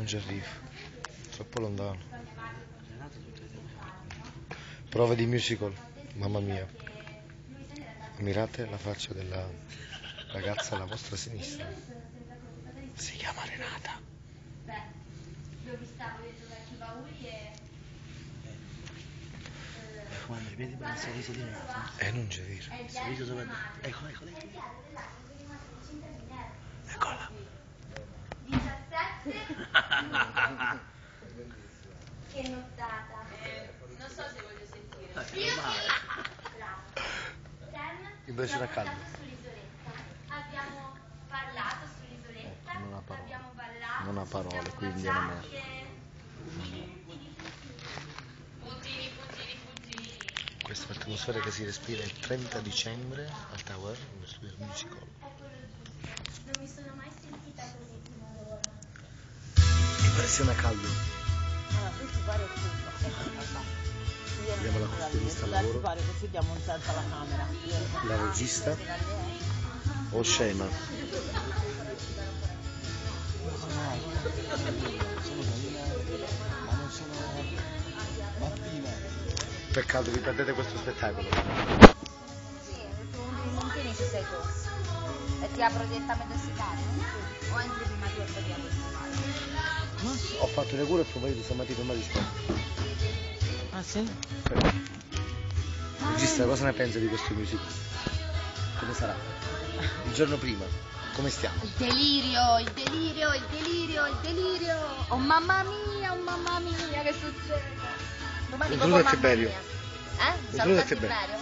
Non ci arrivo, troppo lontano. Prova di musical, mamma mia. Ammirate la faccia della ragazza alla vostra sinistra. Si chiama Renata. Guarda, vedi il sorriso di me. Non c'è dire. Il sorriso dove... Ecco. Eccola. 17. Che nottata. Non so se voglio sentire. Impressione a caldo. Abbiamo parlato sull'isoletta. Non ha parole. Abbiamo ballato. Non ha parole, siamo quindi è una merda. Puntini. Questa è l'atmosfera che si respira il 30 dicembre al Tower, nello studio del musical. Non mi sono mai sentita così prima d'ora. Impressione a caldo. Allora, tu ci pare tutto. Vediamo la costumista al lavoro. Pare così diamo un senso alla camera. La regista o scema? Ma non sono mattina. Peccato vi perdete questo spettacolo. Sì, tu non tieni ci sei tu. E ti apro direttamente sul cane? O entri prima tu e poi ti apro sul cane? Ho fatto le cure e tuo marito stamattina non mi ha risposto. Ah sì? Regista, cosa ne pensa di questo musical? Come sarà? Il giorno prima, come stiamo? Il delirio. Oh mamma mia, che succede? Domani Un saluto a Tiberio. Un saluto a Tiberio.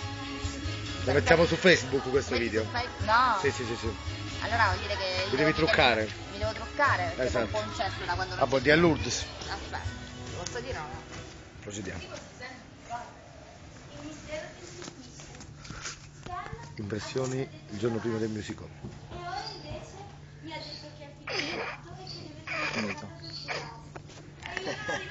Lo mettiamo su Facebook questo video. No. Sì. Allora vuol dire che... Vi devi truccare. Mi devo truccare perché Esatto. sono un po' incesto da quando non... Ah, boh, di a Lourdes. Aspetta, posso dire o no? Procediamo. Il mistero che si dice. Impressioni il giorno prima del musical. E ora invece mi ha detto che è fidanzato e che deve tornare a casa sua. E io sono